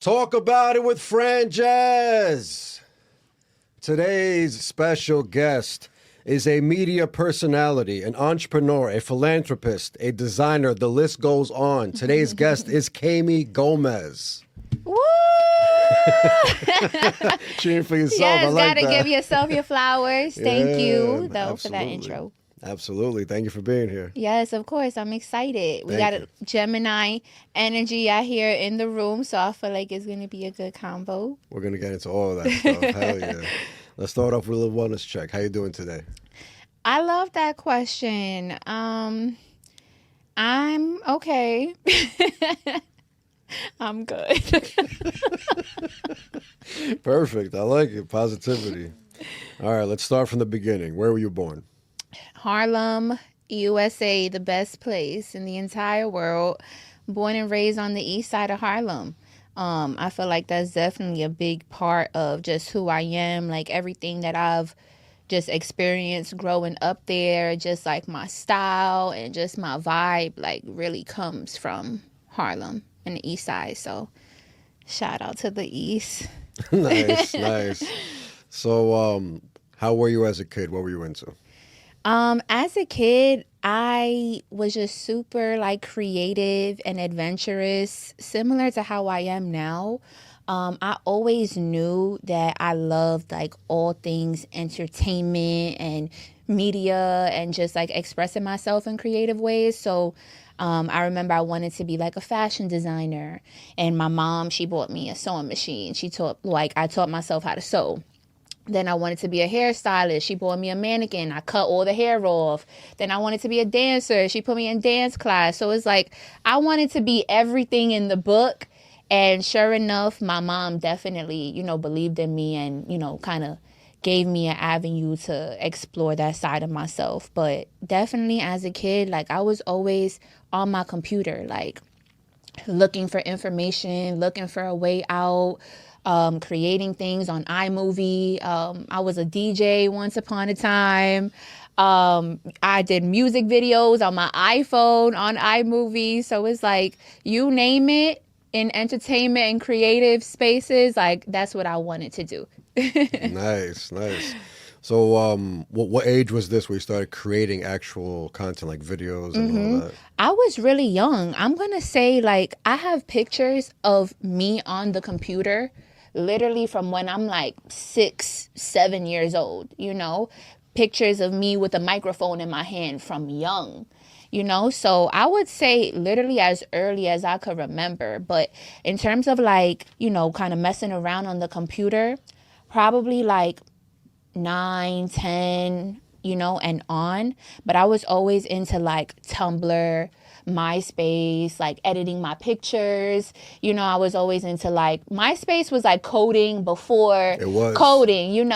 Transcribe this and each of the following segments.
Talk about it with Franjez. Today's special guest is a media personality, an entrepreneur, a philanthropist, a designer. The list goes on. Today's guest is Kamey Gomez. Woo! Cheering for yourself. Yes, I like gotta that. give yourself your flowers. Thank you, though, for that absolutely. intro. Absolutely. Thank you for being here. Yes, of course. I'm excited. We Thank got you. a Gemini energy out here in the room, so I feel like it's going to be a good combo. We're going to get into all of that stuff. Hell yeah. Let's start off with a little wellness check. How you doing today? I love that question. I'm okay. I'm good. Perfect. I like it. Positivity. All right, let's start from the beginning. Where were you born? Harlem, USA, the best place in the entire world. Born and raised on the east side of Harlem. I feel like that's definitely a big part of just who I am, like everything that I've just experienced growing up there, just like my style and just my vibe, like really comes from Harlem and the east side. So shout out to the east. Nice, nice. So, how were you as a kid? What were you into? As a kid, I was just super like creative and adventurous, similar to how I am now. I always knew that I loved like all things entertainment and media and just like expressing myself in creative ways. So I remember I wanted to be like a fashion designer, and my mom, she bought me a sewing machine. I taught myself how to sew. Then I wanted to be a hairstylist. She bought me a mannequin. I cut all the hair off. Then I wanted to be a dancer. She put me in dance class. So it's like I wanted to be everything in the book. And sure enough, my mom definitely, believed in me and, kind of gave me an avenue to explore that side of myself. But definitely as a kid, like I was always on my computer, like looking for information, looking for a way out. Creating things on iMovie. I was a DJ once upon a time. I did music videos on my iPhone on iMovie. So it's like, you name it, in entertainment and creative spaces, like that's what I wanted to do. Nice, nice. So, what age was this where you started creating actual content, like videos and all that? I was really young. I'm going to say, like, I have pictures of me on the computer literally from when I'm like 6, 7 years old, pictures of me with a microphone in my hand from young, so I would say literally as early as I could remember. But in terms of like, kind of messing around on the computer, probably like 9, 10, and on. But I was always into like Tumblr, MySpace, like editing my pictures. I was always into like, MySpace was like coding before It was. coding,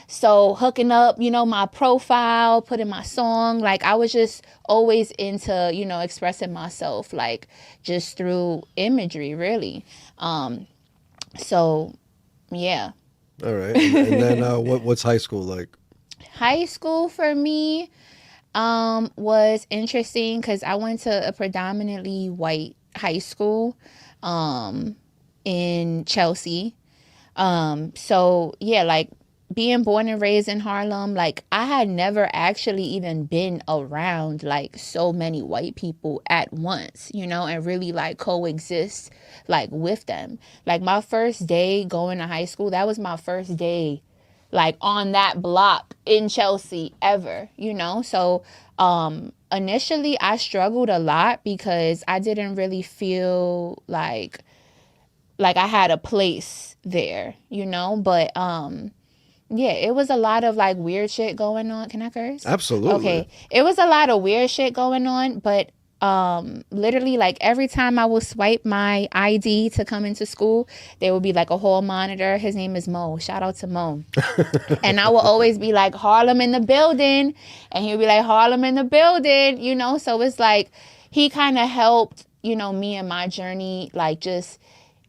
So hooking up, my profile, putting my song, like I was just always into, expressing myself, like just through imagery, really. So, yeah. All right. And then what's high school like? High school for me was interesting because I went to a predominantly white high school in Chelsea. So yeah, like being born and raised in Harlem, like I had never actually even been around like so many white people at once, and really like coexist like with them. Like my first day going to high school, that was my first day like on that block in Chelsea ever, So initially I struggled a lot because I didn't really feel like I had a place there, But yeah, it was a lot of like weird shit going on. Can I curse? Absolutely. Okay. It was a lot of weird shit going on, but literally like every time I would swipe my ID to come into school, there would be like a hall monitor. His name is Mo. Shout out to Mo. And I would always be like, Harlem in the building. And he would be like, Harlem in the building, So it's like he kind of helped, me and my journey, like just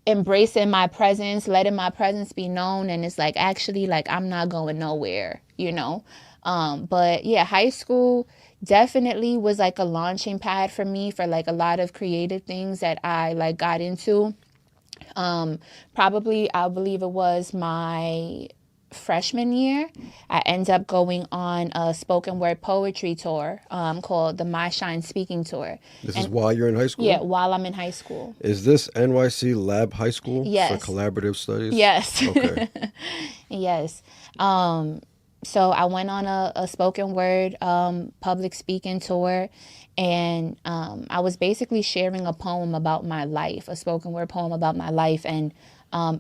embracing my presence, letting my presence be known. And it's like, actually, like, I'm not going nowhere, But yeah, high school definitely was like a launching pad for me for like a lot of creative things that I like got into. Probably, I believe it was my freshman year. I ended up going on a spoken word poetry tour called the My Shine Speaking Tour. This is And while you're in high yeah, school? while I'm in high school. Is this NYC Lab High School for Yes. collaborative studies? Yes. Okay. Yes. So I went on a spoken word public speaking tour, and I was basically sharing a poem about my life, a spoken word poem about my life, and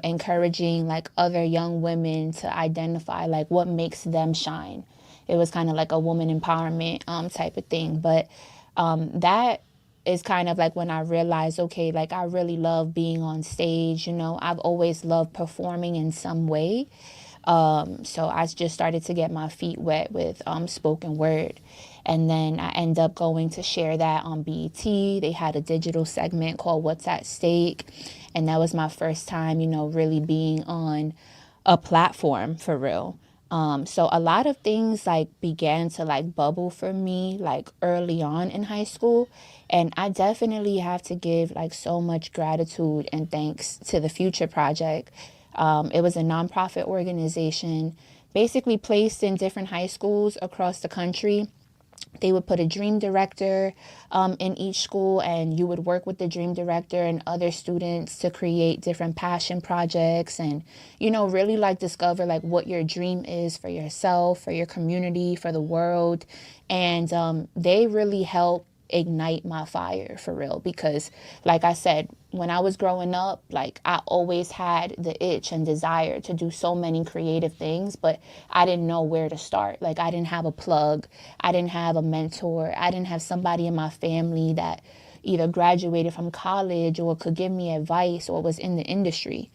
encouraging like other young women to identify like what makes them shine. It was kind of like a woman empowerment type of thing, but that is kind of like when I realized, okay, like I really love being on stage. I've always loved performing in some way. So I just started to get my feet wet with spoken word. And then I ended up going to share that on BET. They had a digital segment called What's at Stake. And that was my first time, really being on a platform for real. So a lot of things like began to like bubble for me like early on in high school. And I definitely have to give like so much gratitude and thanks to the Future Project. It was a nonprofit organization basically placed in different high schools across the country. They would put a dream director in each school, and you would work with the dream director and other students to create different passion projects and, really like discover like what your dream is for yourself, for your community, for the world. And they really help ignite my fire for real, because like I said, when I was growing up, like I always had the itch and desire to do so many creative things, but I didn't know where to start. Like I didn't have a plug, I didn't have a mentor, I didn't have somebody in my family that either graduated from college or could give me advice or was in the industry,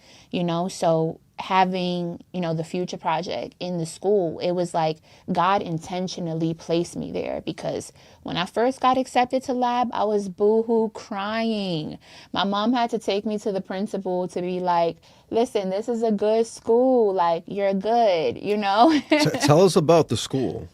so having, the Future Project in the school, it was like God intentionally placed me there, because when I first got accepted to lab, I was boohoo crying. My mom had to take me to the principal to be like, listen, this is a good school. Like, you're good, Tell us about the school.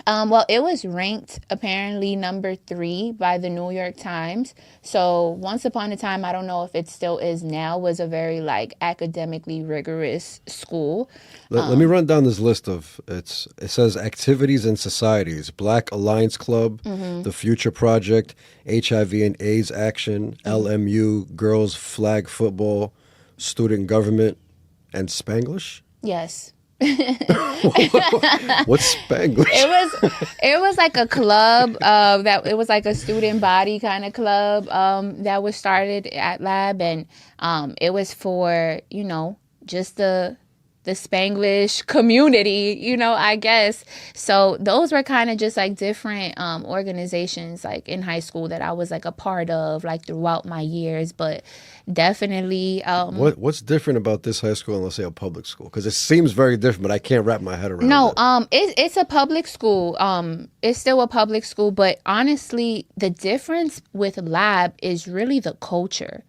Well, it was ranked apparently number 3 by the New York Times. So once upon a time, I don't know if it still is now, was a very like academically rigorous school. Let me run down this list of it says activities and societies: Black Alliance Club, the Future Project, HIV and AIDS Action, LMU, Girls Flag Football, Student Government, and Spanglish. Yes. What's Spanglish? It was like a club that it was like a student body kind of club that was started at lab, and it was for just the Spanglish community, I guess. So those were kind of just like different organizations like in high school that I was like a part of like throughout my years. But definitely What's different about this high school and, let's say, a public school? Because it seems very different, but I can't wrap my head around it. It's a public school. It's still a public school, but honestly the difference with lab is really the culture.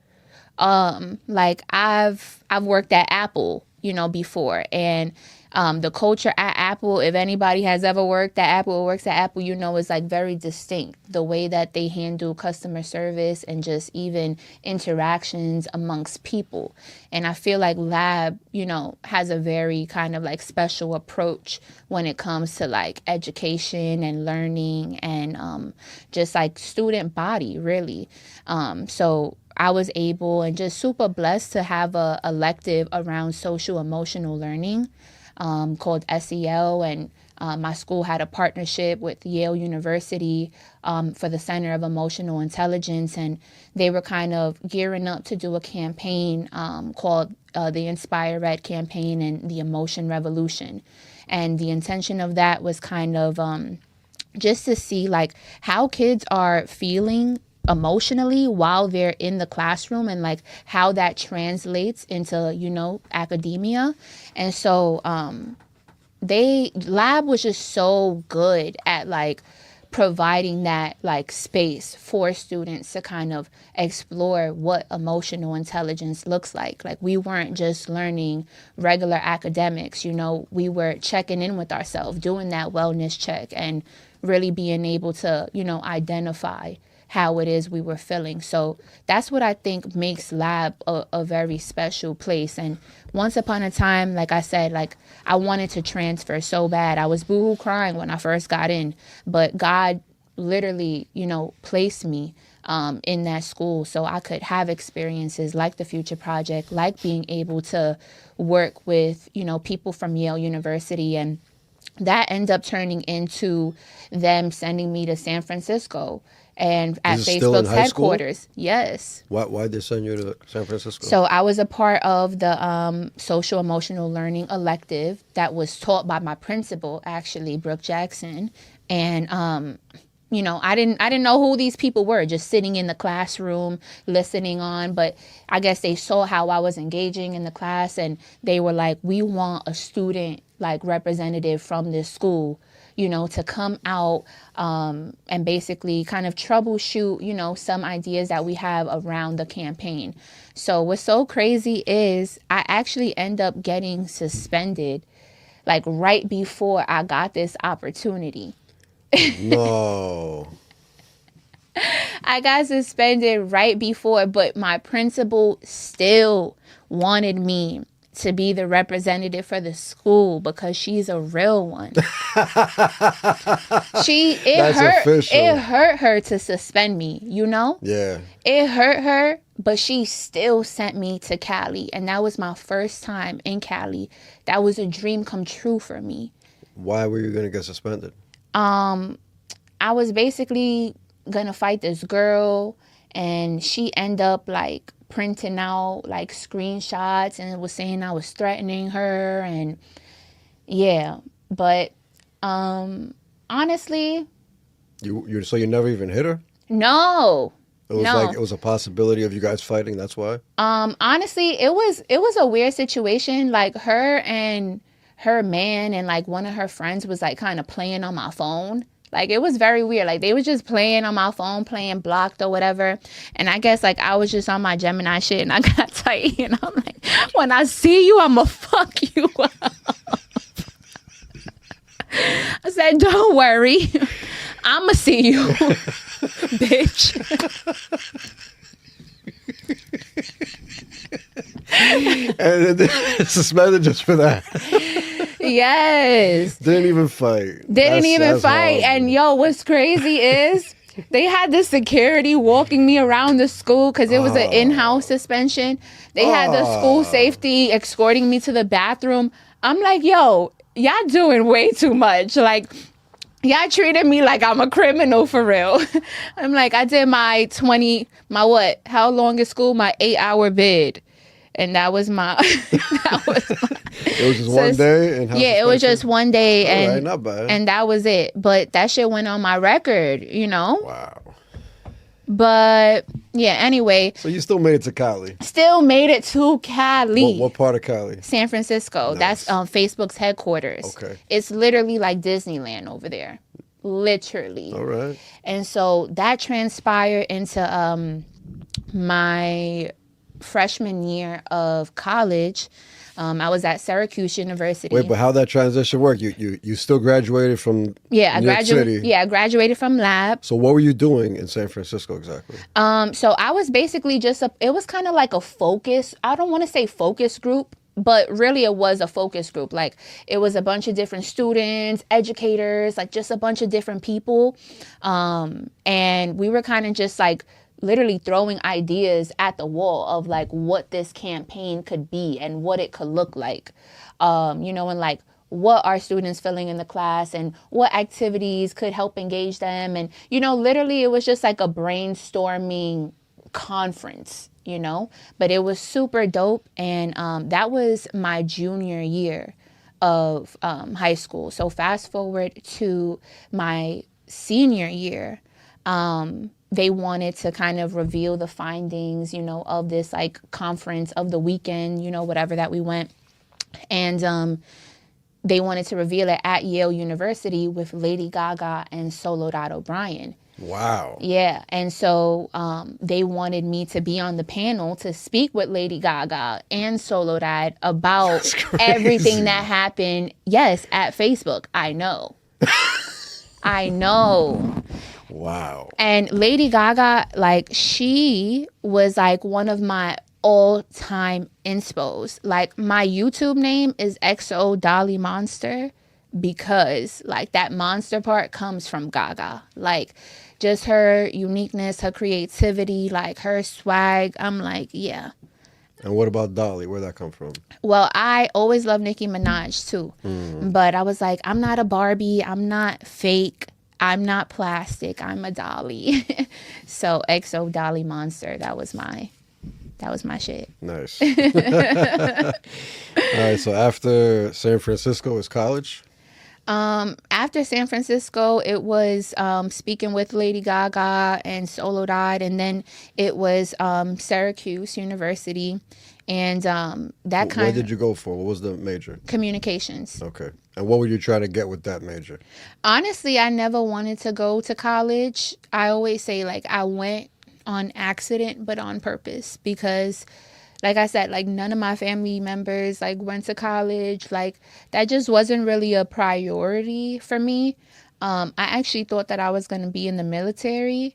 Like I've worked at Apple, before, and the culture at Apple, if anybody has ever worked at Apple or works at Apple, is like very distinct. The way that they handle customer service and just even interactions amongst people. And I feel like lab, has a very kind of like special approach when it comes to like education and learning and just like student body, really. So I was able and just super blessed to have a elective around social emotional learning called SEL, and my school had a partnership with Yale University for the Center of Emotional Intelligence, and they were kind of gearing up to do a campaign called the Inspire Red campaign and the Emotion Revolution. And the intention of that was kind of just to see like how kids are feeling emotionally while they're in the classroom and like how that translates into academia. And so lab was just so good at like providing that like space for students to kind of explore what emotional intelligence looks like. Like we weren't just learning regular academics, we were checking in with ourselves, doing that wellness check and really being able to identify how it is we were feeling. So that's what I think makes lab a very special place. And once upon a time, like I said, like I wanted to transfer so bad. I was boohoo crying when I first got in, but God literally, placed me in that school so I could have experiences like the Future Project, like being able to work with, people from Yale University. And that ended up turning into them sending me to San Francisco and at Facebook's headquarters. Yes. Why did they send you to San Francisco? So I was a part of the social emotional learning elective that was taught by my principal, actually, Brooke Jackson. And I didn't know who these people were, just sitting in the classroom, listening on. But I guess they saw how I was engaging in the class, and they were like, we want a student like representative from this school, to come out and basically kind of troubleshoot, some ideas that we have around the campaign. So what's so crazy is I actually end up getting suspended like right before I got this opportunity. No. I got suspended right before, but my principal still wanted me to be the representative for the school because she's a real one. It hurt her to suspend me, Yeah. It hurt her, but she still sent me to Cali, and that was my first time in Cali. That was a dream come true for me. Why were you going to get suspended? I was basically gonna fight this girl, and she ended up like printing out like screenshots, and it was saying I was threatening her, and yeah. But honestly, so you never even hit her? No. It was like it was a possibility of you guys fighting. That's why. Honestly, it was a weird situation. Like her and her man and like one of her friends was like kind of playing on my phone. Like it was very weird. Like they was just playing on my phone, playing blocked or whatever. And I guess like I was just on my Gemini shit and I got tight. And I'm like, when I see you, I'ma fuck you up. I said, don't worry. I'ma see you, bitch. And then suspended just for that. Yes. Didn't even fight. Didn't even fight. Horrible. And yo, what's crazy is they had the security walking me around the school because it was an in-house suspension. They had the school safety escorting me to the bathroom. I'm like, yo, y'all doing way too much. Like, y'all treated me like I'm a criminal for real. I'm like, I did how long is school? My 8-hour bid. And that was my, it was just one day? It was just one day. All and right, not bad. And that was it. But that shit went on my record, Wow. But yeah, anyway. So you still made it to Cali? Still made it to Cali. What part of Cali? San Francisco. Nice. That's Facebook's headquarters. Okay. It's literally like Disneyland over there. Literally. All right. And so that transpired into my freshman year of college. I was at Syracuse University. Wait, but how that transition worked? You still graduated from New York City? Yeah, I graduated from lab. So what were you doing in San Francisco exactly? So I was basically it was kind of like a focus. I don't want to say focus group, but really it was a focus group. Like it was a bunch of different students, educators, like just a bunch of different people. And we were kind of just like literally throwing ideas at the wall of like what this campaign could be and what it could look like, and like what are students feeling in the class and what activities could help engage them. And, literally it was just like a brainstorming conference, but it was super dope. And that was my junior year of high school. So fast forward to my senior year, they wanted to kind of reveal the findings, of this like conference of the weekend, whatever that we went. And they wanted to reveal it at Yale University with Lady Gaga and Soledad O'Brien. Wow. Yeah. And so they wanted me to be on the panel to speak with Lady Gaga and Soledad about everything that happened. Yes, at Facebook. I know. I know. Wow. And Lady Gaga, like, she was like one of my all-time inspos. Like, my YouTube name is XO Dolly Monster because like that monster part comes from Gaga. Like, just her uniqueness, her creativity, like her swag. I'm like, yeah. And what about Dolly? Where'd that come from? Well, I always loved Nicki Minaj too. But I was like, I'm not a Barbie. I'm not fake. I'm not plastic. I'm a Dolly. So XO Dolly Monster, that was my shit. Nice. All right, so after San Francisco is college? After San Francisco, it was Speaking with Lady Gaga and Solo Dot, and then it was Syracuse University, and that kind What of did you go for? What was the major? communications. Okay. And what were you trying to get with that major? Honestly, I never wanted to go to college. I always say, like, I went on accident, but on purpose, because like I said, like, none of my family members like went to college. Like, that just wasn't really a priority for me. I actually thought that I was going to be in the military.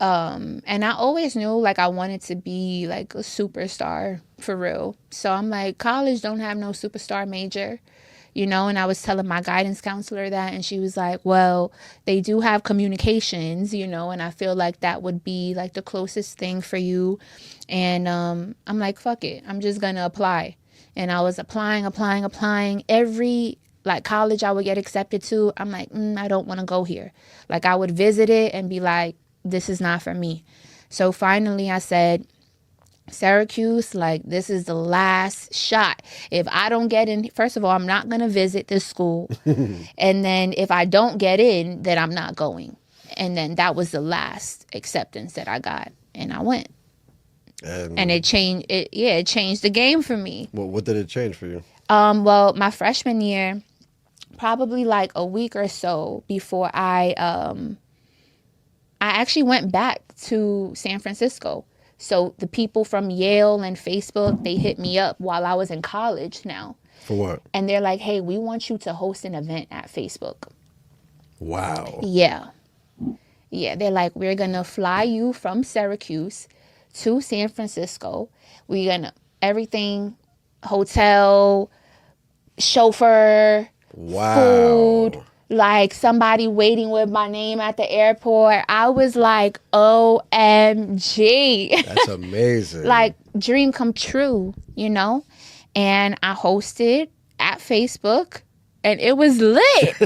And I always knew like I wanted to be like a superstar for real. So I'm like, college don't have no superstar major. And I was telling my guidance counselor that, and she was like, well, they do have communications, and I feel like that would be like the closest thing for you. And I'm like, fuck it. I'm just going to apply. And I was applying. Every like college I would get accepted to, I'm like, I don't want to go here. Like, I would visit it and be like, this is not for me. So finally I said, Syracuse, like, this is the last shot. If I don't get in, first of all, I'm not going to visit this school. And then if I don't get in, then I'm not going. And then that was the last acceptance that I got. And I went. And it changed it changed the game for me. Well, what did it change for you? Well, my freshman year, probably like a week or so before I actually went back to San Francisco. So the people from Yale and Facebook, they hit me up while I was in college now. For what? And they're like, hey, we want you to host an event at Facebook. Wow. Yeah. Yeah, they're like, we're going to fly you from Syracuse to San Francisco. We're going to, everything, hotel, chauffeur, Wow. food, like somebody waiting with my name at the airport. I was like, OMG. That's amazing. Like, dream come true, And I hosted at Facebook, and it was lit.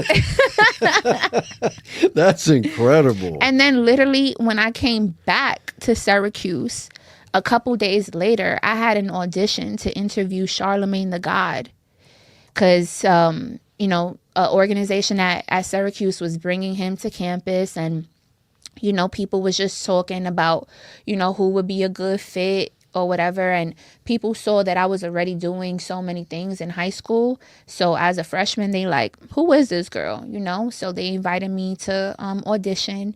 That's incredible. And then literally when I came back to Syracuse, a couple days later, I had an audition to interview Charlemagne the God. Because, an organization at Syracuse was bringing him to campus, and, people was just talking about, who would be a good fit or whatever. And people saw that I was already doing so many things in high school. So as a freshman, they like, who is this girl? So they invited me to audition.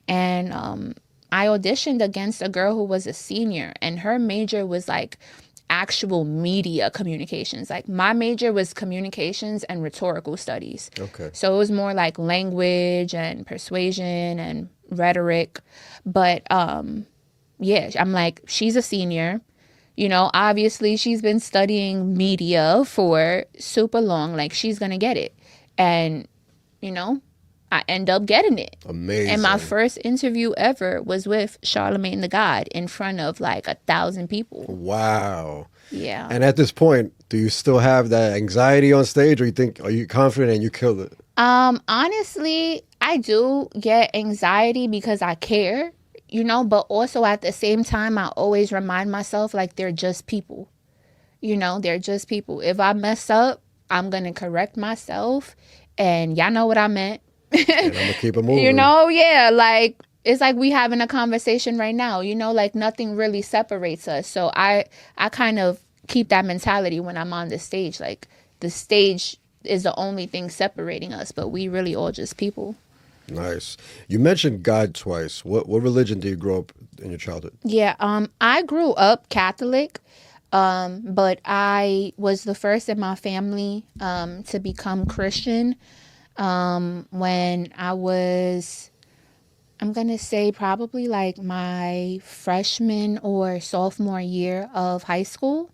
And I auditioned against a girl who was a senior, and her major was like actual media communications. Like, my major was communications and rhetorical studies. Okay. So it was more like language and persuasion and rhetoric. But yeah, I'm like, she's a senior. Obviously she's been studying media for super long. Like, she's going to get it. And, I end up getting it. Amazing. And my first interview ever was with Charlemagne the God in front of like 1,000 people. Wow. Yeah. And at this point, do you still have that anxiety on stage, or are you confident and you killed it? Honestly, I do get anxiety because I care, but also at the same time, I always remind myself, like, they're just people. They're just people. If I mess up, I'm going to correct myself, and y'all know what I meant. And I'm going to keep it moving. Yeah, like, it's like we having a conversation right now, like nothing really separates us. So I kind of keep that mentality when I'm on the stage. Like, the stage is the only thing separating us, but we really all just people. Nice. You mentioned God twice. What religion did you grow up in your childhood? Yeah, I grew up Catholic, but I was the first in my family to become Christian when I was I'm going to say probably like my freshman or sophomore year of high school.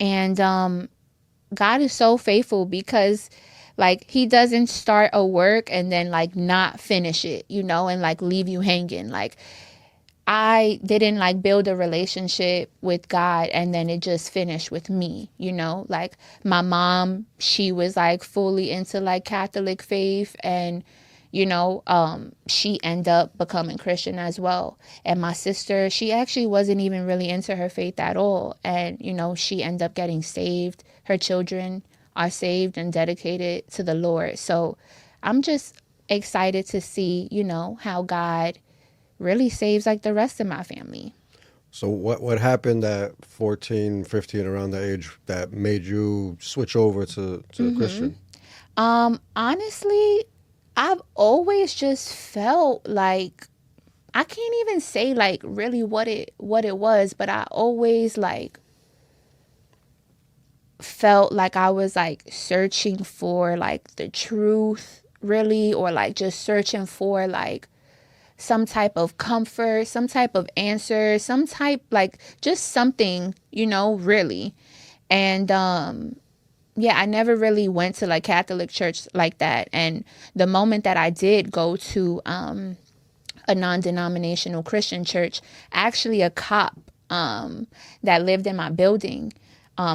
And God is so faithful because like he doesn't start a work and then like not finish it, you know, and like leave you hanging. Like I didn't like build a relationship with God and then it just finished with me, you know, like my mom, she was like fully into like Catholic faith and, you know, she ended up becoming Christian as well. And my sister, she actually wasn't even really into her faith at all. And, you know, she ended up getting saved. Her children are saved and dedicated to the Lord. So I'm just excited to see, you know, how God really saves like the rest of my family. So what happened at 14, 15, around that age that made you switch over to Christian? Honestly, I've always just felt like I can't even say like really what it was, but I always like felt like I was like searching for like the truth really, or like just searching for like some type of comfort, some type of answer, some type like just something, you know, really. And yeah, I never really went to like Catholic church like that. And the moment that I did go to a non-denominational Christian church, actually a cop that lived in my building,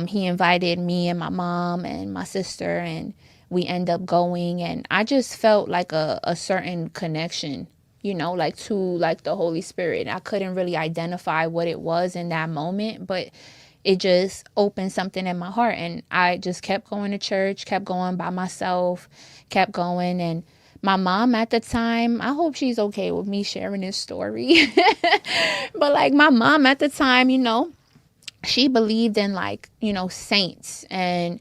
he invited me and my mom and my sister, and we end up going. And I just felt like a certain connection, you know, like to like the Holy Spirit. I couldn't really identify what it was in that moment, but it just opened something in my heart. And I just kept going to church, kept going by myself, kept going. And my mom at the time, I hope she's okay with me sharing this story. But like my mom at the time, you know, she believed in like, you know, saints and,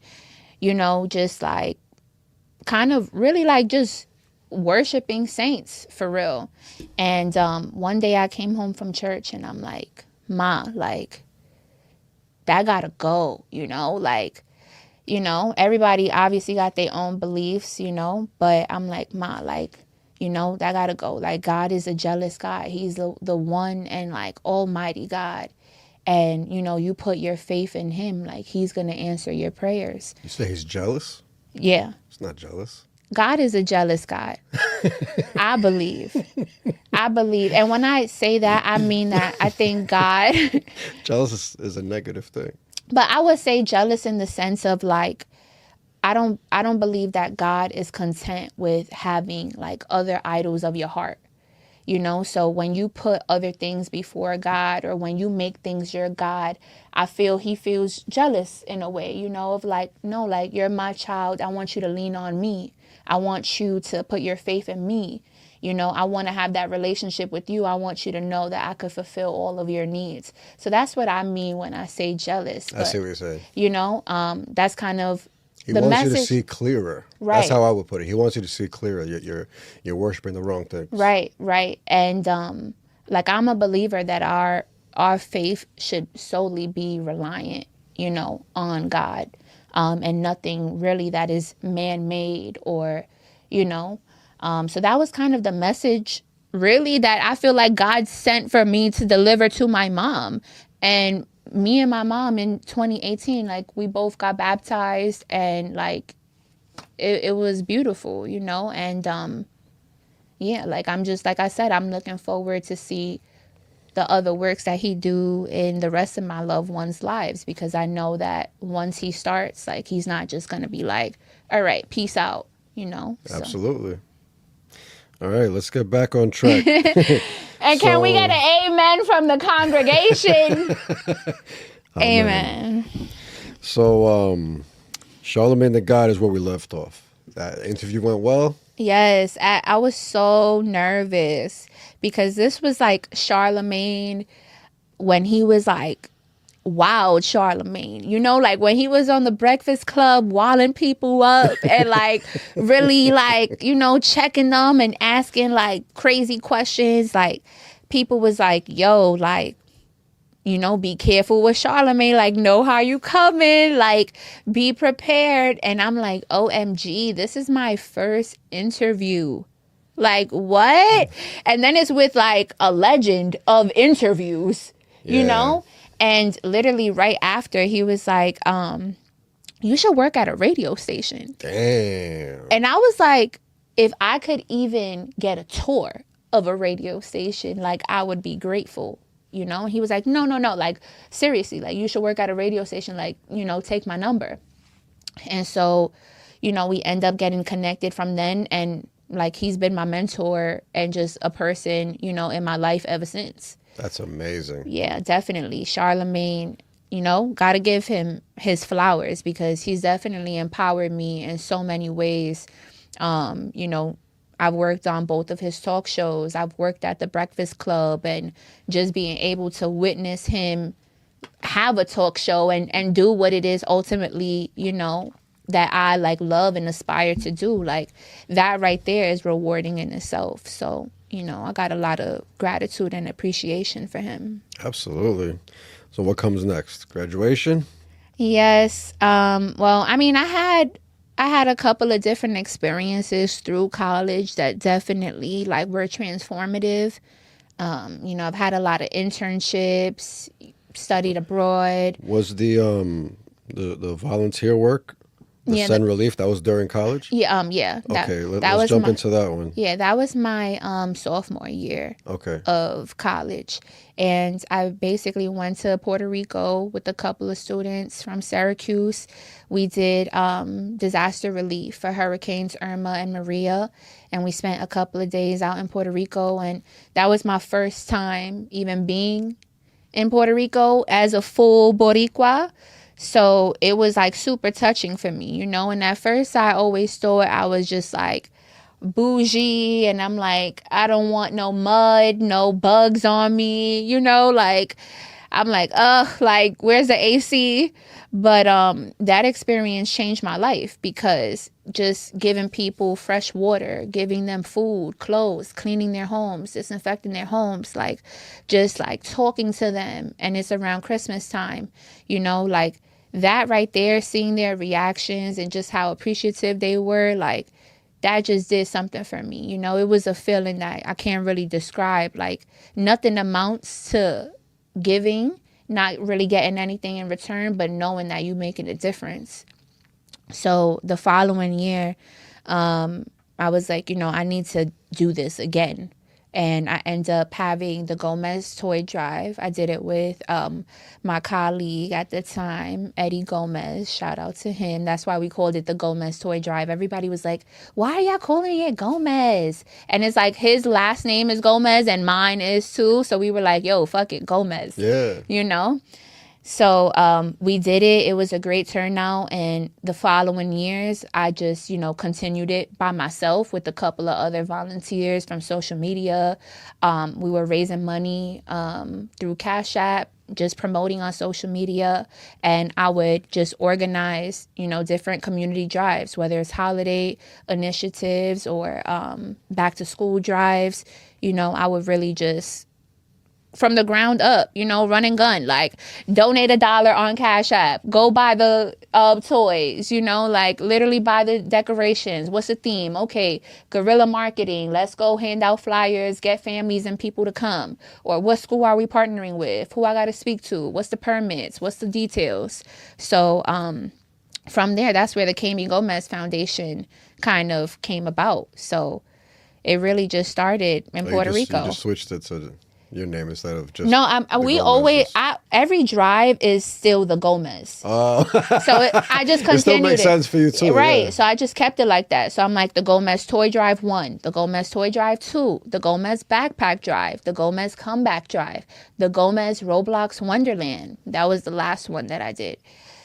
you know, just like kind of really like just worshiping saints for real. And one day I came home from church and I'm like, Ma, like, that gotta go, you know, like, you know, everybody obviously got their own beliefs, you know, but I'm like, Ma, like, you know, that gotta go. Like, God is a jealous God. He's the one and like almighty God. And, you know, you put your faith in him, like he's going to answer your prayers. You say he's jealous? Yeah. He's not jealous. God is a jealous God. I believe. And when I say that, I mean that I think God. Jealous is a negative thing. But I would say jealous in the sense of like, I don't believe that God is content with having like other idols of your heart. You know, so when you put other things before God or when you make things your God, I feel he feels jealous in a way, you know, of like, no, like you're my child. I want you to lean on me. I want you to put your faith in me. You know, I want to have that relationship with you. I want you to know that I could fulfill all of your needs. So that's what I mean when I say jealous. I see what you're saying. You know, that's kind of He the wants message. you to see clearer. Right. That's how I would put it. He wants you to see clearer. You're worshiping the wrong things. Right. And like I'm a believer that our faith should solely be reliant, you know, on God, and nothing really that is man-made or, you know. So that was kind of the message really that I feel like God sent for me to deliver to my mom. And me and my mom in 2018, like we both got baptized and like it was beautiful, you know. And yeah, like I'm just, like I said, I'm looking forward to see the other works that he do in the rest of my loved ones' lives, because I know that once he starts, like he's not just going to be like, all right, peace out, you know. So. Absolutely. All right, let's get back on track. And can we get an amen from the congregation? Amen. So, Charlemagne the God is where we left off. That interview went well? Yes, I was so nervous because this was like Charlemagne when he was like wild Charlemagne, you know, like when he was on the Breakfast Club walling people up and like really like, you know, checking them and asking like crazy questions. Like people was like, yo, like, you know, be careful with Charlemagne, like know how you coming, like be prepared. And I'm like, OMG, this is my first interview Like, what? And then it's with like a legend of interviews, you know? And literally right after, he was like, you should work at a radio station. Damn. And I was like, if I could even get a tour of a radio station, like, I would be grateful, you know? And he was like, no, like, seriously, like, you should work at a radio station, like, you know, take my number. And so, you know, we end up getting connected from then, and like, he's been my mentor and just a person, you know, in my life ever since. That's amazing. Yeah, definitely. Charlemagne, you know, got to give him his flowers, because he's definitely empowered me in so many ways. You know, I've worked on both of his talk shows. I've worked at the Breakfast Club, and just being able to witness him have a talk show and do what it is ultimately, you know, that I like love and aspire to do. Like, that right there is rewarding in itself. So, you know, I got a lot of gratitude and appreciation for him. Absolutely. So what comes next? Graduation? Yes. Well, I mean, I had a couple of different experiences through college that definitely like were transformative. You know, I've had a lot of internships, studied abroad. Was the volunteer work, the Send Relief, that was during college? Yeah, yeah. Let's jump into that one. Yeah, that was my sophomore year of college. And I basically went to Puerto Rico with a couple of students from Syracuse. We did disaster relief for Hurricanes Irma and Maria. And we spent a couple of days out in Puerto Rico. And that was my first time even being in Puerto Rico as a full Boricua. So it was like super touching for me, you know. And at first I always thought I was just like bougie, and I'm like, I don't want no mud, no bugs on me, you know, like I'm like, like, where's the AC? But that experience changed my life, because just giving people fresh water, giving them food, clothes, cleaning their homes, disinfecting their homes, like just like talking to them. And it's around Christmas time, you know, like that right there, seeing their reactions and just how appreciative they were, like that just did something for me. You know, it was a feeling that I can't really describe. Like, nothing amounts to giving, not really getting anything in return, but knowing that you're making a difference. So the following year, I was like, you know, I need to do this again. And I ended up having the Gomez toy drive. I did it with my colleague at the time, Eddie Gomez. Shout out to him. That's why we called it the Gomez toy drive. Everybody was like, why are y'all calling it Gomez? And it's like his last name is Gomez and mine is too. So we were like, yo, fuck it, Gomez. Yeah. You know? So we did it. It was a great turnout. And the following years, I just, you know, continued it by myself with a couple of other volunteers from social media. We were raising money through Cash App, just promoting on social media. And I would just organize, you know, different community drives, whether it's holiday initiatives or back to school drives. You know, I would really just, from the ground up, you know, run and gun, like donate $1 on Cash App, go buy the toys, you know, like literally buy the decorations. What's the theme? Okay, guerrilla marketing. Let's go hand out flyers, get families and people to come. Or what school are we partnering with? Who I got to speak to? What's the permits? What's the details? So from there, that's where the Kamey Gomez Foundation kind of came about. So it really just started in Puerto Rico. You just switched it to your name instead of just every drive is still the Gomez. Oh. So I just continued it. Still makes sense for you too. Right. Yeah. So I just kept it like that. So I'm like the Gomez Toy Drive 1, the Gomez Toy Drive 2, the Gomez Backpack Drive, the Gomez Comeback Drive, the Gomez Roblox Wonderland. That was the last one that I did.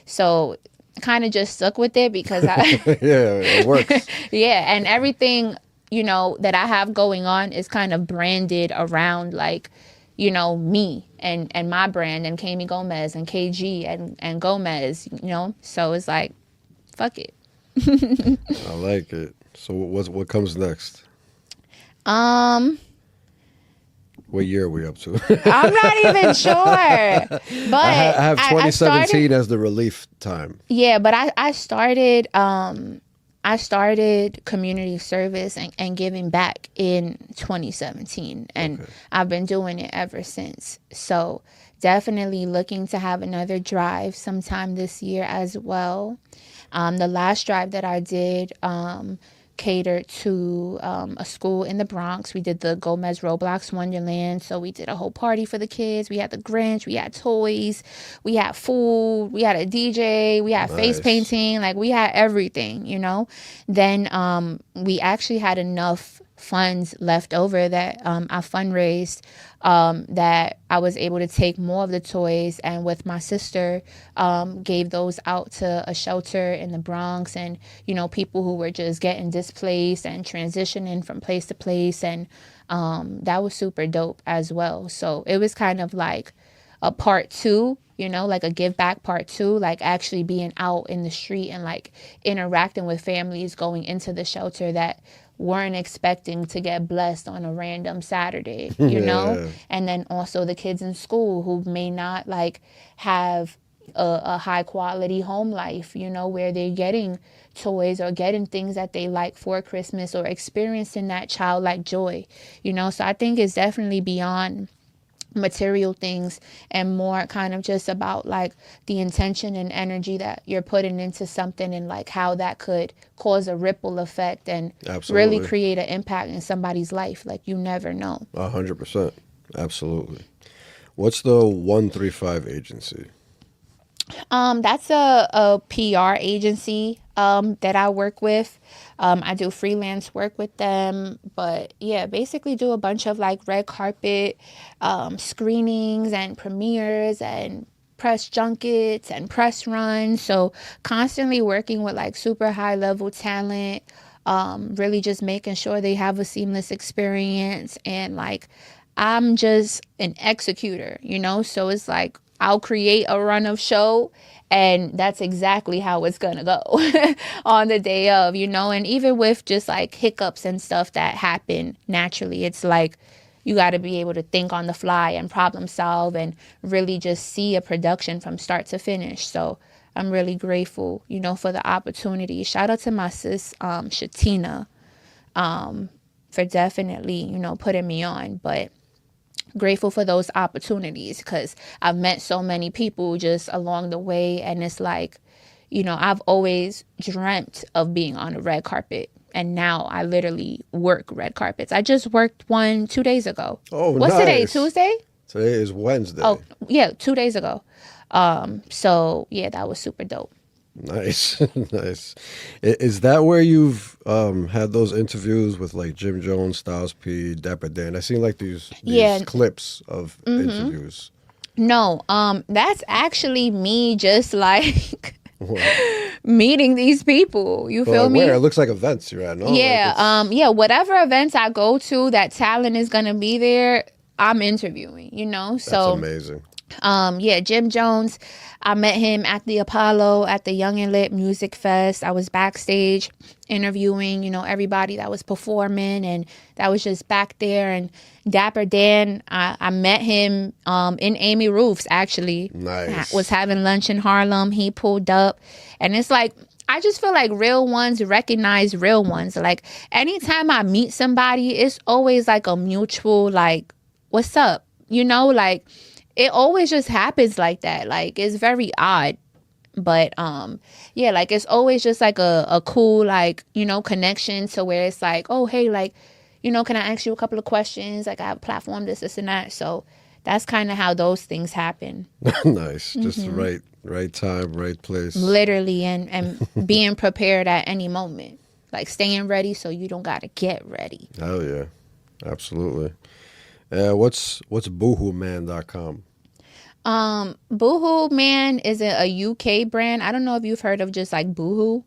So kind of just stuck with it because yeah, it works. Yeah, and everything, you know, that I have going on is kind of branded around like, you know, me and my brand and Kamey Gomez and KG and Gomez, you know. So it's like, fuck it. I like it. So what comes next? What year are we up to? I'm not even sure. But I have 2017 as the relief time. Yeah, but I started I started community service and giving back in 2017, and I've been doing it ever since. So definitely looking to have another drive sometime this year as well. The last drive that I did catered to a school in the Bronx. We did the Gomez Roblox Wonderland. So we did a whole party for the kids. We had the Grinch, we had toys, we had food, we had a DJ, we had face painting. Like, we had everything, you know. Then we actually had enough funds left over that I fundraised, that I was able to take more of the toys, and with my sister gave those out to a shelter in the Bronx, and you know, people who were just getting displaced and transitioning from place to place, and that was super dope as well. So it was kind of like a part two, you know, like a give back part two, like actually being out in the street and like interacting with families going into the shelter that weren't expecting to get blessed on a random Saturday, you know? And then also the kids in school who may not like have a high quality home life, you know, where they're getting toys or getting things that they like for Christmas or experiencing that childlike joy, you know? So I think it's definitely beyond material things and more kind of just about like the intention and energy that you're putting into something, and like how that could cause a ripple effect and really create an impact in somebody's life. Like, you never know. 100%. Absolutely. What's the 135 agency? That's a PR agency that I work with. I do freelance work with them, but yeah, basically do a bunch of like red carpet screenings and premieres and press junkets and press runs. So constantly working with like super high level talent, really just making sure they have a seamless experience. And like, I'm just an executor, you know? So it's like, I'll create a run of show, and that's exactly how it's gonna go on the day of, you know. And even with just like hiccups and stuff that happen naturally, it's like you got to be able to think on the fly and problem solve and really just see a production from start to finish. So I'm really grateful, you know, for the opportunity. Shout out to my sis, Shatina, for definitely, you know, putting me on. But grateful for those opportunities, because I've met so many people just along the way, and it's like, you know, I've always dreamt of being on a red carpet, and now I literally work red carpets. I just worked one 2 days ago. Oh, what's nice. Today? Tuesday? Today is Wednesday. Oh yeah, 2 days ago. So yeah, that was super dope. Nice. Nice. Is that where you've had those interviews with like Jim Jones, Styles P, Dapper Dan? I seen like these clips of interviews. No, that's actually me just like meeting these people. You feel me? Where? It looks like events you're at, no? Yeah, yeah, whatever events I go to that talent is gonna be there, I'm interviewing, you know? So that's amazing. Yeah, Jim Jones, I met him at the Apollo at the Young and Lit Music Fest. I was backstage interviewing, you know, everybody that was performing, and that was just back there. And Dapper Dan, I met him in Amy Roof's, actually. Nice. I was having lunch in Harlem. He pulled up, and it's like, I just feel like real ones recognize real ones. Like, anytime I meet somebody, it's always like a mutual, like, what's up? You know, like, it always just happens like that. Like, it's very odd. But yeah, like, it's always just like a cool, like, you know, connection to where it's like, oh, hey, like, you know, can I ask you a couple of questions? Like, I have a platform, this, and that. So that's kind of how those things happen. Nice. Just right time, right place. Literally, and being prepared at any moment. Like, staying ready so you don't got to get ready. Hell yeah. Absolutely. What's boohooman.com? Boohoo Man is a UK brand. I don't know if you've heard of just like Boohoo,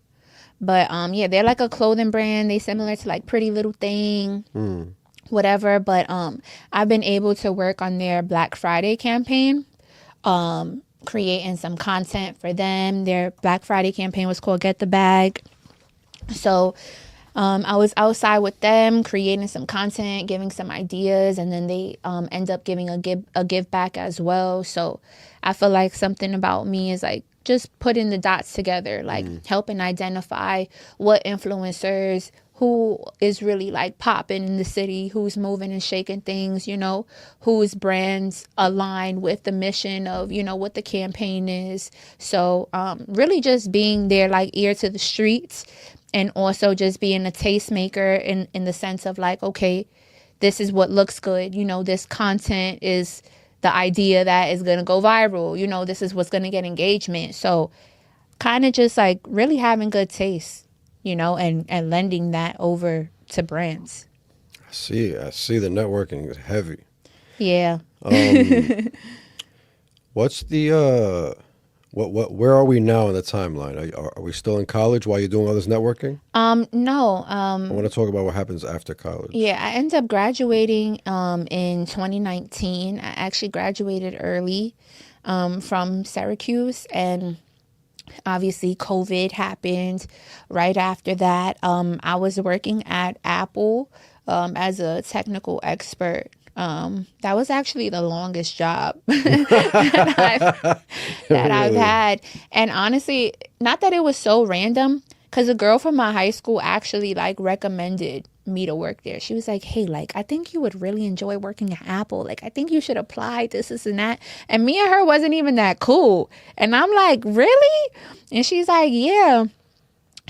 but yeah, they're like a clothing brand. They similar to like Pretty Little Thing, whatever. But I've been able to work on their Black Friday campaign, creating some content for them. Their Black Friday campaign was called Get the Bag. So I was outside with them creating some content, giving some ideas, and then they end up giving a give back as well. So I feel like something about me is like just putting the dots together, like helping identify what influencers, who is really like popping in the city, who's moving and shaking things, you know, whose brands align with the mission of, you know, what the campaign is. So really just being there, like ear to the streets, and also just being a tastemaker in the sense of like, okay, this is what looks good. You know, this content is the idea that is going to go viral. You know, this is what's going to get engagement. So kind of just like really having good taste, you know, and lending that over to brands. I see the networking is heavy. Yeah. What's the where are we now in the timeline? Are we still in college while you're doing all this networking? No. I want to talk about what happens after college. Yeah, I ended up graduating in 2019. I actually graduated early from Syracuse, and obviously COVID happened right after that. I was working at Apple as a technical expert. That was actually the longest job that I've had. And honestly, not that it was so random, because a girl from my high school actually like recommended me to work there. She was like, hey, like, I think you would really enjoy working at Apple. Like, I think you should apply this and that. And me and her wasn't even that cool. And I'm like, really? And she's like, yeah.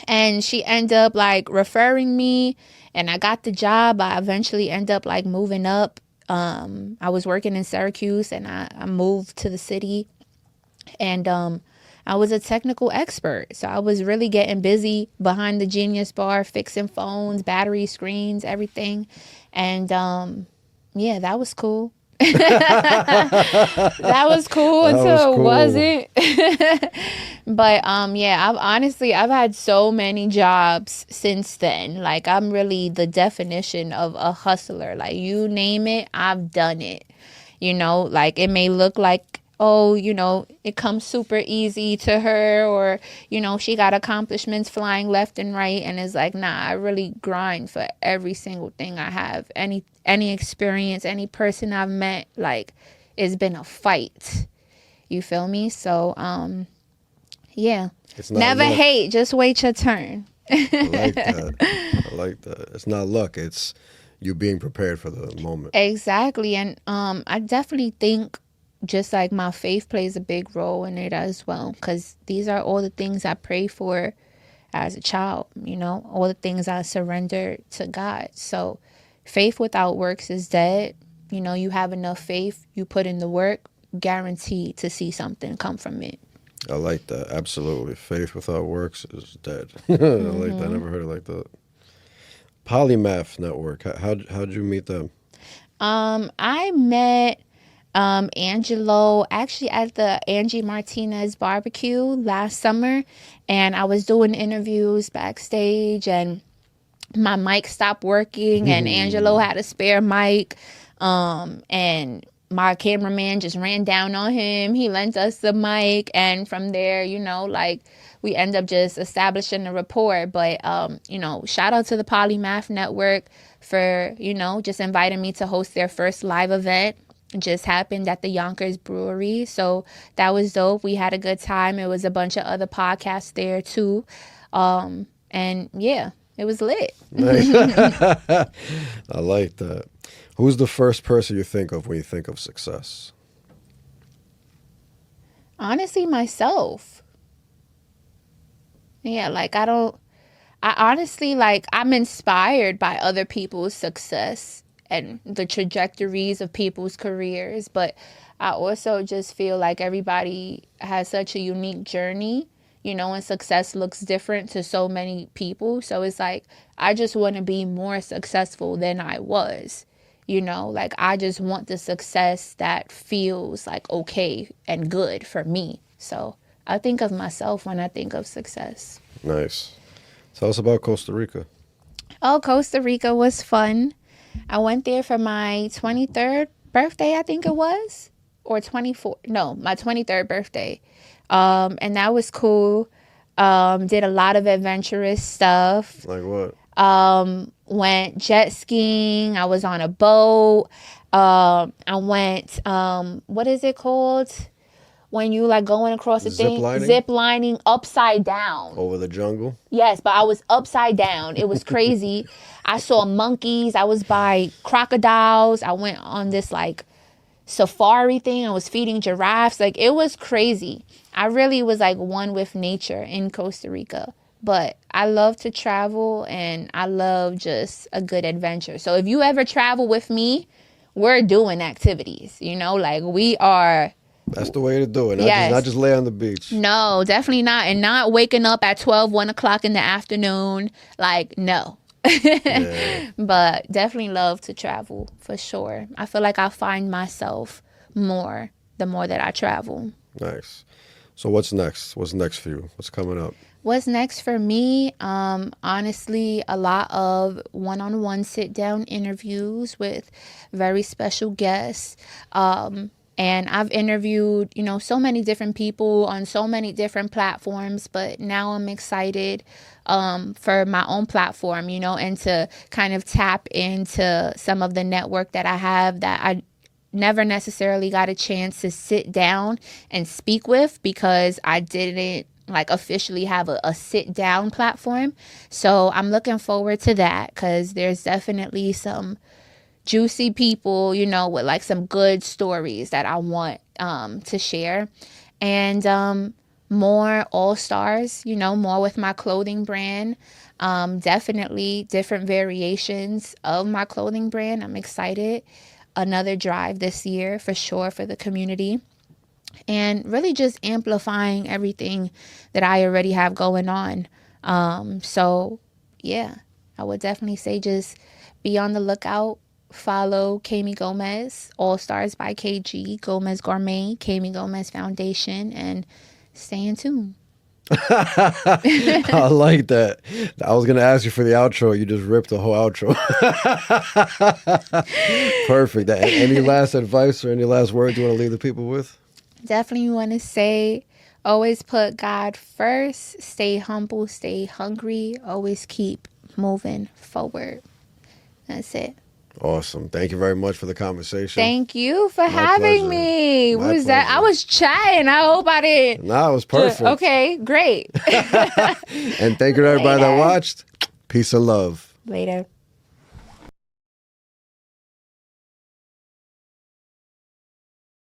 And she ended up like referring me, and I got the job. I eventually ended up like moving up. I was working in Syracuse, and I moved to the city, and I was a technical expert. So I was really getting busy behind the Genius Bar, fixing phones, battery screens, everything. And yeah, that was cool. That was cool until it wasn't. But yeah, I've had so many jobs since then. Like, I'm really the definition of a hustler. Like, you name it, I've done it. You know, like, it may look like, oh, you know, it comes super easy to her, or, you know, she got accomplishments flying left and right, and it's like, nah, I really grind for every single thing I have. Any experience, any person I've met, like, it's been a fight. You feel me? So yeah, never luck. Hate, just wait your turn. I like that. It's not luck, it's you being prepared for the moment. Exactly. And I definitely think just like my faith plays a big role in it as well, because these are all the things I pray for as a child, you know, all the things I surrender to God. So faith without works is dead. You know, you have enough faith, you put in the work, guaranteed to see something come from it. I like that. Absolutely. Faith without works is dead. I like that. I never heard it like that. Polymath Network. How'd you meet them? I met Angelo actually at the Angie Martinez barbecue last summer, and I was doing interviews backstage, and my mic stopped working, and Angelo had a spare mic, and my cameraman just ran down on him. He lent us the mic, and from there, you know, like, we end up just establishing a rapport. But you know, shout out to the Polymath Network for, you know, just inviting me to host their first live event. It just happened at the Yonkers Brewery, so that was dope. We had a good time. It was a bunch of other podcasts there too, and yeah, it was lit. Nice. I like that. Who's the first person you think of when you think of success? Honestly, myself. Yeah, like, I honestly, like, I'm inspired by other people's success and the trajectories of people's careers, but I also just feel like everybody has such a unique journey, you know, and success looks different to so many people. So it's like, I just want to be more successful than I was, you know, like, I just want the success that feels like okay and good for me. So I think of myself when I think of success. Nice. Tell us about Costa Rica. Oh, Costa Rica was fun. I went there for my 23rd birthday, I think it was, or 24. No, my 23rd birthday. And that was cool. Did a lot of adventurous stuff. Like what? Went jet skiing. I was on a boat. I went, what is it called? when you like going across the zip lining upside down over the jungle. Yes, but I was upside down. It was crazy. I saw monkeys. I was by crocodiles. I went on this like safari thing. I was feeding giraffes. Like, it was crazy. I really was like one with nature in Costa Rica. But I love to travel, and I love just a good adventure. So if you ever travel with me, we're doing activities, you know, like we are. That's the way to do it. Not just lay on the beach. No, definitely not. And not waking up at 1 o'clock in the afternoon. Like, no. Yeah. But definitely love to travel for sure. I feel like I find myself more the more that I travel. Nice. So what's next? What's next for you? What's coming up? What's next for me? Honestly, a lot of one-on-one sit-down interviews with very special guests. And I've interviewed, you know, so many different people on so many different platforms, but now I'm excited for my own platform, you know, and to kind of tap into some of the network that I have that I never necessarily got a chance to sit down and speak with because I didn't like officially have a sit down platform. So I'm looking forward to that because there's definitely some juicy people, you know, with like some good stories that I want to share. And more all-stars, you know, more with my clothing brand. Definitely different variations of my clothing brand. I'm excited. Another drive this year for sure for the community. And really just amplifying everything that I already have going on. So, yeah, I would definitely say just be on the lookout. Follow Kamey Gomez, All Stars by KG, Gomez Gourmet, Kamey Gomez Foundation, and stay in tune. I like that. I was going to ask you for the outro. You just ripped the whole outro. Perfect. Any last advice or any last words you want to leave the people with? Definitely want to say, always put God first, stay humble, stay hungry, always keep moving forward. That's it. Awesome. Thank you very much for the conversation. Thank you for having me. What was that? I was chatting. I hope I didn't. No, it was perfect. Okay, great. And thank you to everybody that watched. Peace and love. Later.